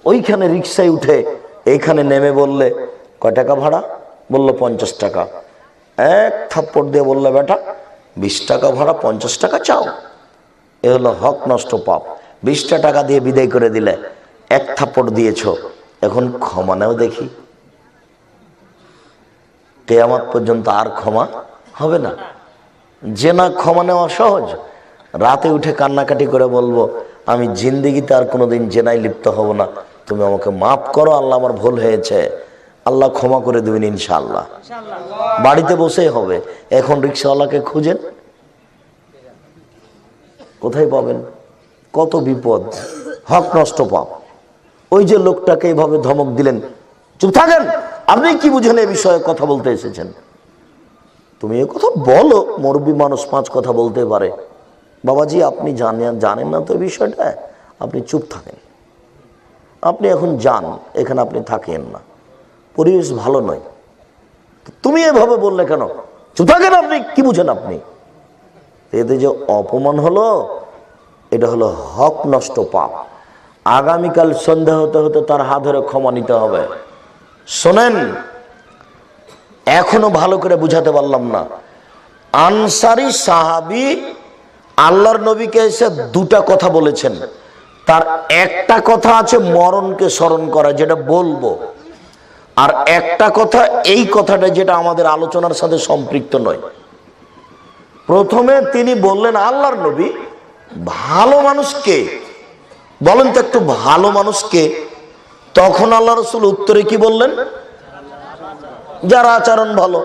ওইখানে রিক্সায় উঠে এইখানে নেমে বললে কয় টাকা ভাড়া? বললো 50 টাকা। এক থাপ্পড় দিয়ে বললে বেটা 20 টাকা ভাড়া, 50 টাকা চাও? এ হলো হক নষ্ট পাপ। 20টা টাকা দিয়ে বিদায় করে দিলে, এক থাপ্পড় দিয়েছ, এখন ক্ষমা নেও দেখি। কিয়ামত পর্যন্ত আর ক্ষমা হবে না। যে না ক্ষমা নেওয়া সহজ, রাতে উঠে কান্নাকাটি করে বলবো আমি জিন্দেগিতে আর কোনোদিন জেনায় লিপ্ত হব না, তুমি আমাকে মাফ করো, আল্লাহ আমার ভুল হয়েছে, আল্লাহ ক্ষমা করে দেবেন ইনশাআল্লাহ। বাড়িতে বসেই হবে। এখন রিক্সাওয়ালাকে খুঁজেন, কোথায় পাবেন? কত বিপদ, হক নষ্ট পাপ। ওই যে লোকটাকে এইভাবে ধমক দিলেন, চুপ থাকেন, আপনি কি বুঝেন এই বিষয়ে কথা বলতে এসেছেন? তুমি এ কথা বলো, মুরব্বী মানুষ 5 কথা বলতে পারে। বাবাজি আপনি জানেন না তো বিষয়টা, আপনি চুপ থাকেন, আপনি এখন যান, এখানে আপনি থাকেন না, পরিবেশ ভালো নয়। তুমি এভাবে বললে কেন? চুপ থাকেন, আপনি কি বুঝেন? আপনি এতে যে অপমান হলো, এটা হলো হক নষ্ট পাপ। আগামীকাল সন্ধ্যা হতে হতে তার হাত ধরে ক্ষমা নিতে হবে। শোনেন, এখনো ভালো করে বুঝাতে পারলাম না। আনসারী সাহাবী আল্লাহর নবীকে এসে 2টা কথা বলেছেন। তার একটা কথা আছে মরণকে স্মরণ করা, যেটা বলবো, আর একটা কথা এই কথাটা যেটা আমাদের আলোচনার সাথে সম্পৃক্ত নয়। প্রথমে তিনি বললেন আল্লাহর নবী ভালো মানুষকে বলেন তো, একটু ভালো মানুষকে। তখন আল্লাহ রাসূল উত্তরে কি বললেন? যারা আচরণ ভালো।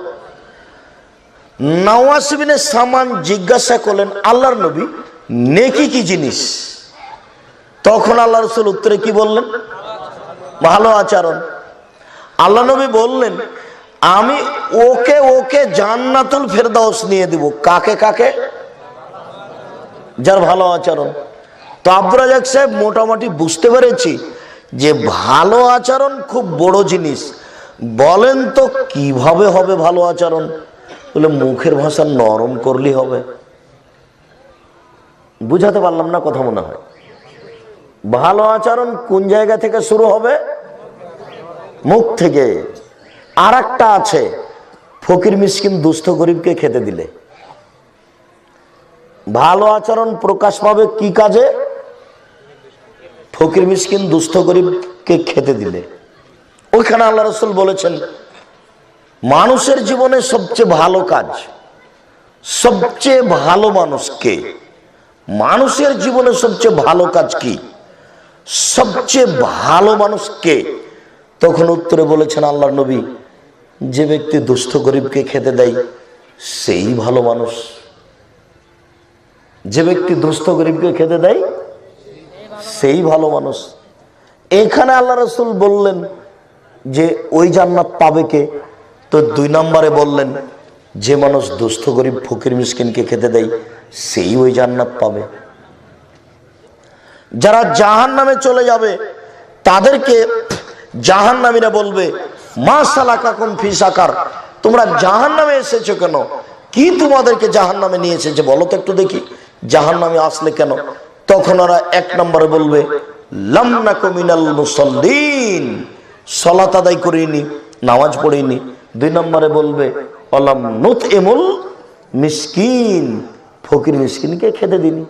নওয়াস ইবনে সামান জিজ্ঞাসা করলেন আল্লাহর নবী নেকি কি জিনিস? তখন আল্লাহ রাসূল উত্তরে কি বললেন? ভালো আচরণ। আল্লাহ নবী বললেন আমি ওকে ওকে জান্নাতুল ফেরদাউস নিয়ে দিব। কাকে কাকে? যার ভালো আচরণ। তো আব্দুর রাজ্জাক সাহেব মোটামুটি বুঝতে পেরেছি যে ভালো আচরণ খুব বড় জিনিস। বলেন তো কিভাবে হবে ভালো আচরণ? বলে মুখের ভাষা নরম করলেই হবে। বুঝাতে পারলাম না কথা মনে হয়? ভালো আচরণ কোন জায়গা থেকে শুরু হবে? মুখ থেকে। আর একটা আছে, ফকির মিসকিন দুস্থ গরিবকে খেতে দিলে। ভালো আচরণ প্রকাশ পাবে কি কাজে? ফকির মিসকিন দুস্থ গরিবকে খেতে দিলে। ওইখানে আল্লাহ রাসূল বলেছেন মানুষের জীবনে সবচেয়ে ভালো কাজ, সবচেয়ে ভালো মানুষকে, মানুষের জীবনে সবচেয়ে ভালো কাজ কি? সবচেয়ে ভালো মানুষকে? তখন উত্তরে বলেছেন আল্লাহর নবী যে ব্যক্তি দুস্থ গরিবকে খেতে দেয় সেই ভালো মানুষ। যে ব্যক্তি দুস্থ গরিবকে খেতে দেয় সেই ভালো মানুষ। এখানে আল্লাহ রাসূল বললেন যে ওই জান্নাত পাবে কে? তো 2 নম্বরে বললেন যে মানুষ দুস্থ গরিব ফকির মিসকিনকে খেতে দেয় সেই ওই জান্নাত পাবে। যারা জাহান্নামে চলে যাবে তাদেরকে জাহান্নামীরা বলবে মা সালাকাকুম ফি সাকার, তোমরা জাহান্নামে এসেছো কেন? কি তোমাদেরকে জাহান্নামে নিয়ে এসেছে বলো তো একটু দেখি, জাহান্নামে আসলে কেন? তখন ওরা 1 নম্বরে বলবে লাম নাকু মিনাল মুসাল্লিন, সালাত আদায় করিনি, নামাজ পড়িনি। 2 নম্বরে বলবে ওয়ালাম নুতইমুল মিসকিন, ফকির মিসকিনকে খেতে দিনি।